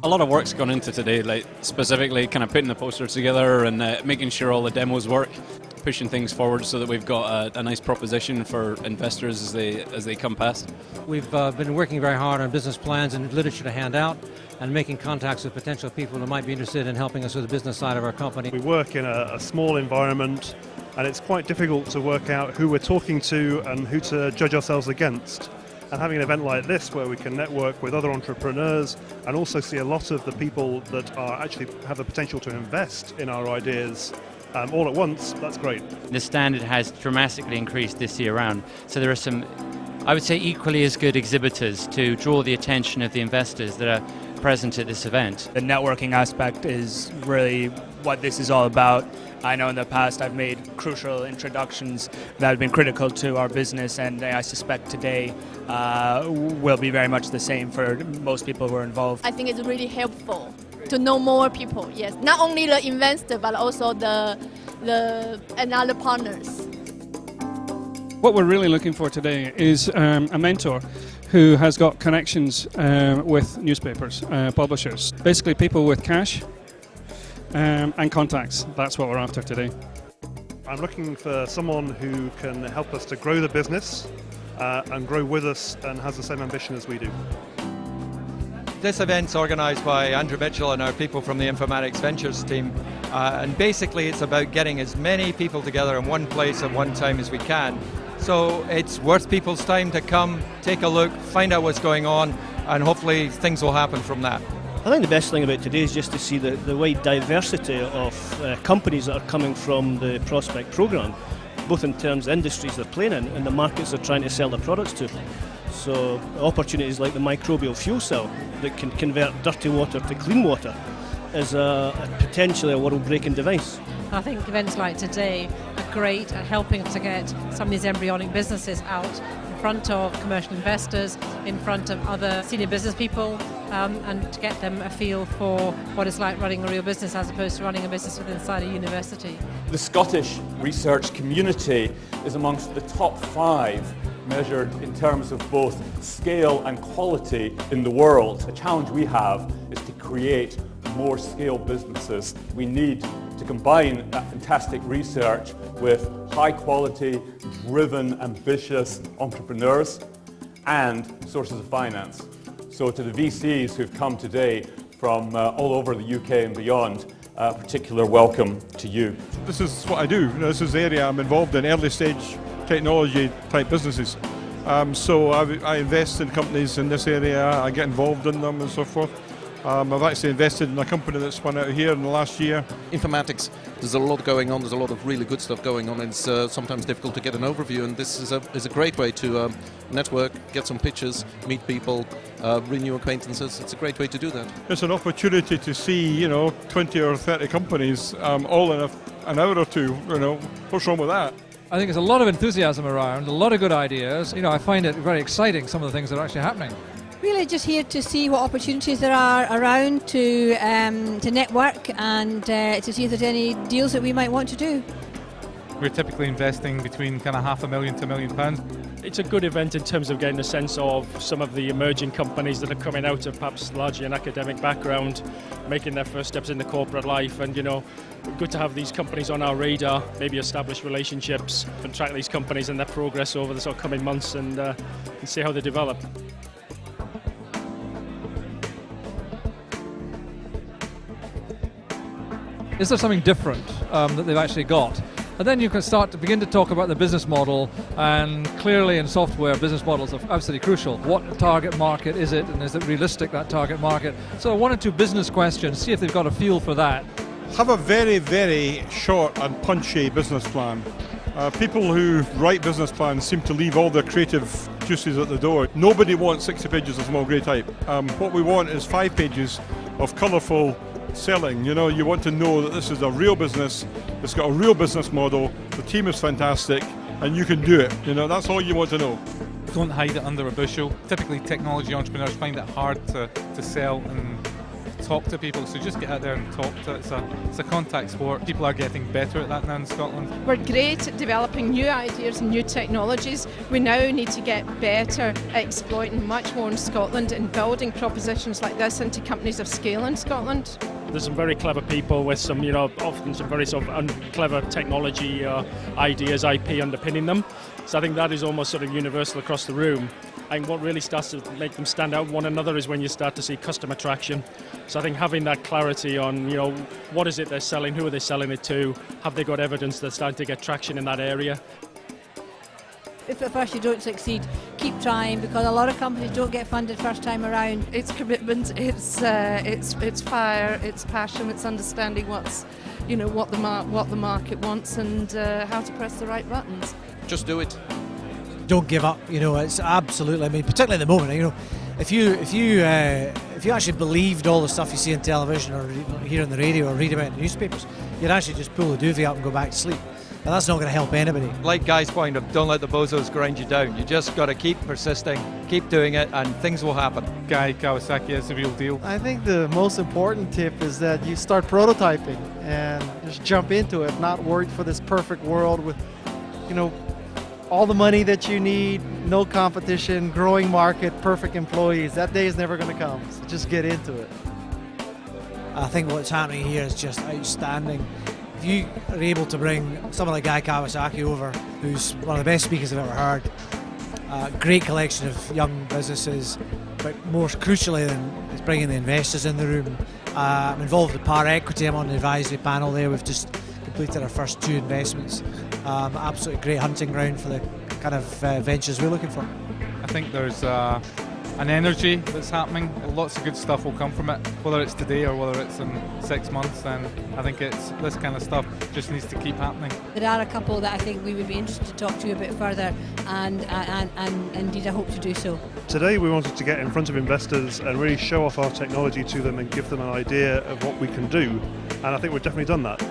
A lot of work's gone into today, like specifically kind of putting the posters together and making sure all the demos work, pushing things forward so that we've got a nice proposition for investors as they come past. We've been working very hard on business plans and literature to hand out and making contacts with potential people who might be interested in helping us with the business side of our company. We work in a small environment and it's quite difficult to work out who we're talking to and who to judge ourselves against. And having an event like this where we can network with other entrepreneurs and also see a lot of the people that are actually have the potential to invest in our ideas all at once, that's great. The standard has dramatically increased this year round, so there are some, I would say, equally as good exhibitors to draw the attention of the investors that are present at this event. The networking aspect is really what this is all about. I know in the past I've made crucial introductions that have been critical to our business, and I suspect today will be very much the same for most people who are involved. I think it's really helpful to know more people, yes. Not only the investor, but also the and other partners. What we're really looking for today is a mentor who has got connections with newspapers, publishers, basically people with cash and contacts. That's what we're after today. I'm looking for someone who can help us to grow the business and grow with us and has the same ambition as we do. This event's organised by Andrew Mitchell and our people from the Informatics Ventures team, and basically it's about getting as many people together in one place at one time as we can. So it's worth people's time to come, take a look, find out what's going on, and hopefully things will happen from that. I think the best thing about today is just to see the wide diversity of companies that are coming from the Prospect programme, both in terms of industries they're playing in and the markets they're trying to sell their products to. So opportunities like the microbial fuel cell that can convert dirty water to clean water is potentially a world-breaking device. I think events like today are great at helping to get some of these embryonic businesses out in front of commercial investors, in front of other senior business people, and to get them a feel for what it's like running a real business as opposed to running a business within inside a university. The Scottish research community is amongst the top 5 measured in terms of both scale and quality in the world. The challenge we have is to create more scale businesses. We need to combine that fantastic research with high quality, driven, ambitious entrepreneurs and sources of finance. So to the VCs who've come today from all over the UK and beyond, a particular welcome to you. This is what I do. This is the area I'm involved in, early stage technology type businesses. So I invest in companies in this area, I get involved in them and so forth. I've actually invested in a company that spun out here in the last year. Informatics, there's a lot going on, there's a lot of really good stuff going on, and it's sometimes difficult to get an overview, and this is a great way to network, get some pitches, meet people, renew acquaintances. It's a great way to do that. It's an opportunity to see, 20 or 30 companies all in an hour or two, what's wrong with that? I think there's a lot of enthusiasm around, a lot of good ideas. I find it very exciting, some of the things that are actually happening. Really just here to see what opportunities there are around to network and to see if there's any deals that we might want to do. We're typically investing between kind of £500,000 to £1 million. It's a good event in terms of getting a sense of some of the emerging companies that are coming out of perhaps largely an academic background, making their first steps in the corporate life, and good to have these companies on our radar, maybe establish relationships and track these companies and their progress over the coming months and see how they develop. Is there something different that they've actually got? And then you can start to begin to talk about the business model, and clearly in software, business models are absolutely crucial. What target market is it, and is it realistic, that target market? So 1 or 2 business questions, see if they've got a feel for that. Have a very, very short and punchy business plan. People who write business plans seem to leave all their creative juices at the door. Nobody wants 60 pages of small grey type. What we want is 5 pages of colourful selling. You want to know that this is a real business, it's got a real business model, the team is fantastic, and you can do it. That's all you want to know. Don't hide it under a bushel. Typically technology entrepreneurs find it hard to sell, and it's talk to people. So just get out there and talk to. It's a contact sport. People are getting better at that now in Scotland. We're great at developing new ideas and new technologies. We now need to get better at exploiting much more in Scotland and building propositions like this into companies of scale in Scotland. There's some very clever people with some, often some very sort of clever technology ideas, IP underpinning them. So I think that is almost sort of universal across the room. And what really starts to make them stand out one another is when you start to see customer traction. So I think having that clarity on, what is it they're selling, who are they selling it to, have they got evidence they're starting to get traction in that area? If at first you don't succeed, keep trying, because a lot of companies don't get funded first time around. It's commitment, it's fire, it's passion, it's understanding what the market wants and how to press the right buttons. Just do it. Don't give up. It's absolutely. I mean, particularly at the moment. If you actually believed all the stuff you see on television or hear on the radio or read about in the newspapers, you'd actually just pull the duvet up and go back to sleep. And that's not going to help anybody. Like Guy's point of don't let the bozos grind you down. You just got to keep persisting, keep doing it, and things will happen. Guy Kawasaki is the real deal. I think the most important tip is that you start prototyping and just jump into it, not worried for this perfect world with, all the money that you need, no competition, growing market, perfect employees. That day is never going to come, so just get into it. I think what's happening here is just outstanding. If you are able to bring someone like Guy Kawasaki over, who's one of the best speakers I've ever heard, a great collection of young businesses, but more crucially than is bringing the investors in the room. I'm involved with Par Equity, I'm on the advisory panel there. We've just completed our first 2 investments. Absolutely great hunting ground for the kind of ventures we're looking for. I think there's an energy that's happening. Lots of good stuff will come from it, whether it's today or whether it's in 6 months. Then I think it's this kind of stuff just needs to keep happening. There are a couple that I think we would be interested to talk to you a bit further, and indeed I hope to do so. Today we wanted to get in front of investors and really show off our technology to them and give them an idea of what we can do, and I think we've definitely done that.